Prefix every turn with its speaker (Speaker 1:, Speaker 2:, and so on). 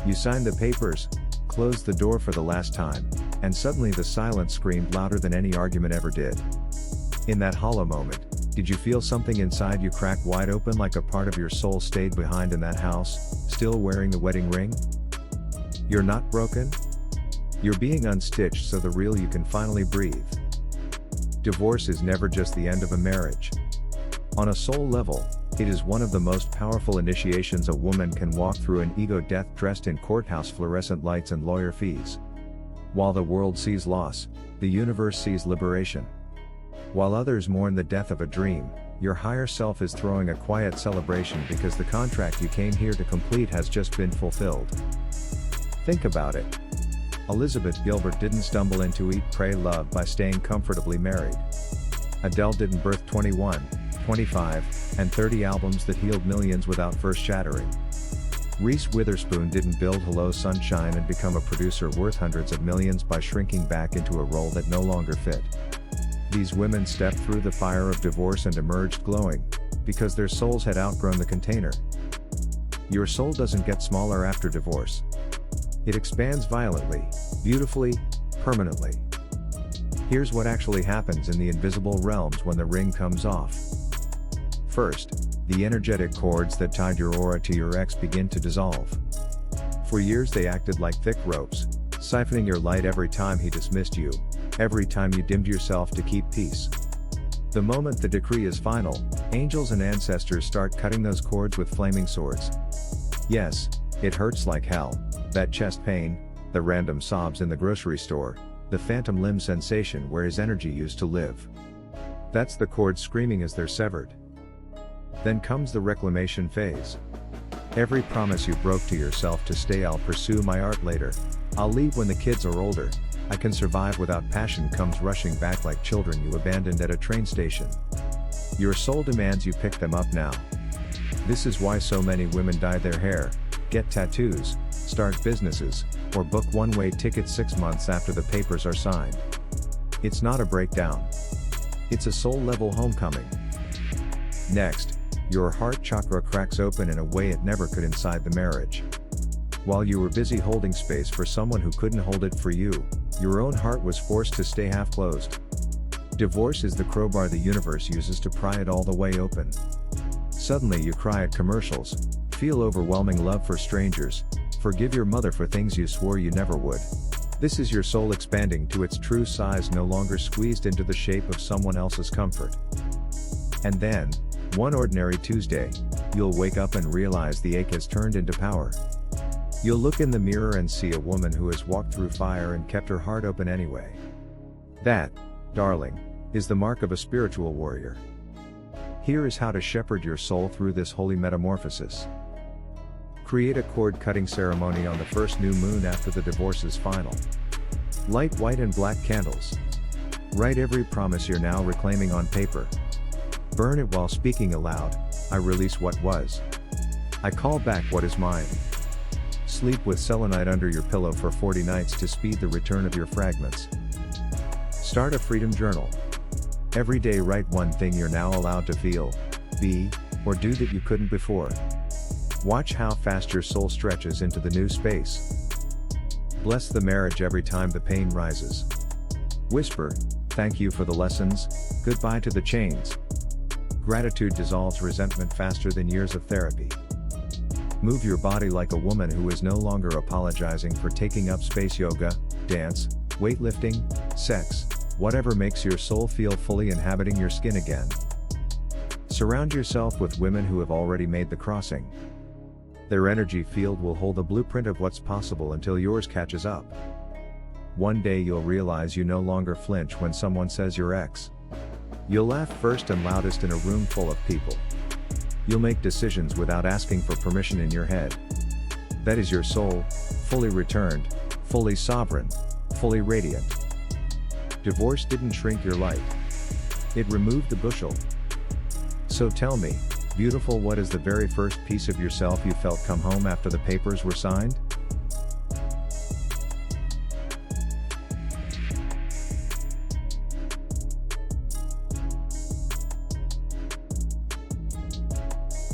Speaker 1: You signed the papers, closed the door for the last time, and suddenly the silence screamed louder than any argument ever did. In that hollow moment, did you feel something inside you crack wide open, like a part of your soul stayed behind in that house, still wearing the wedding ring? You're not broken? You're being unstitched so the real you can finally breathe. Divorce is never just the end of a marriage. On a soul level, it is one of the most powerful initiations a woman can walk through, an ego death dressed in courthouse fluorescent lights and lawyer fees. While the world sees loss, the universe sees liberation. While others mourn the death of a dream, your higher self is throwing a quiet celebration because the contract you came here to complete has just been fulfilled. Think about it. Elizabeth Gilbert didn't stumble into Eat, Pray, Love by staying comfortably married. Adele didn't birth 21, 25, and 30 albums that healed millions without first shattering. Reese Witherspoon didn't build Hello Sunshine and become a producer worth hundreds of millions by shrinking back into a role that no longer fit. These women stepped through the fire of divorce and emerged glowing, because their souls had outgrown the container. Your soul doesn't get smaller after divorce. It expands violently, beautifully, permanently. Here's what actually happens in the invisible realms when the ring comes off. First, the energetic cords that tied your aura to your ex begin to dissolve. For years they acted like thick ropes, siphoning your light every time he dismissed you, every time you dimmed yourself to keep peace. The moment the decree is final, angels and ancestors start cutting those cords with flaming swords. Yes, it hurts like hell, that chest pain, the random sobs in the grocery store, the phantom limb sensation where his energy used to live. That's the cords screaming as they're severed. Then comes the reclamation phase. Every promise you broke to yourself to stay, I'll pursue my art later, I'll leave when the kids are older, I can survive without passion, comes rushing back like children you abandoned at a train station. Your soul demands you pick them up now. This is why so many women dye their hair, get tattoos, start businesses, or book one-way tickets 6 months after the papers are signed. It's not a breakdown. It's a soul-level homecoming. Next, your heart chakra cracks open in a way it never could inside the marriage. While you were busy holding space for someone who couldn't hold it for you, your own heart was forced to stay half-closed. Divorce is the crowbar the universe uses to pry it all the way open. Suddenly you cry at commercials, feel overwhelming love for strangers, forgive your mother for things you swore you never would. This is your soul expanding to its true size, no longer squeezed into the shape of someone else's comfort. And then, one ordinary Tuesday, you'll wake up and realize the ache has turned into power. You'll look in the mirror and see a woman who has walked through fire and kept her heart open anyway. That, darling, is the mark of a spiritual warrior. Here is how to shepherd your soul through this holy metamorphosis. Create a cord-cutting ceremony on the first new moon after the divorce is final. Light white and black candles. Write every promise you're now reclaiming on paper. Burn it while speaking aloud, I release what was. I call back what is mine. Sleep with selenite under your pillow for 40 nights to speed the return of your fragments. Start a freedom journal. Every day write one thing you're now allowed to feel, be, or do that you couldn't before. Watch how fast your soul stretches into the new space. Bless the marriage every time the pain rises. Whisper, thank you for the lessons, goodbye to the chains. Gratitude dissolves resentment faster than years of therapy. Move your body like a woman who is no longer apologizing for taking up space. Yoga, dance, weightlifting, sex, whatever makes your soul feel fully inhabiting your skin again. Surround yourself with women who have already made the crossing. Their energy field will hold a blueprint of what's possible until yours catches up. One day you'll realize you no longer flinch when someone says you're ex. You'll laugh first and loudest in a room full of people. You'll make decisions without asking for permission in your head. That is your soul, fully returned, fully sovereign, fully radiant. Divorce didn't shrink your light. It removed the bushel. So tell me, beautiful, what is the very first piece of yourself you felt come home after the papers were signed?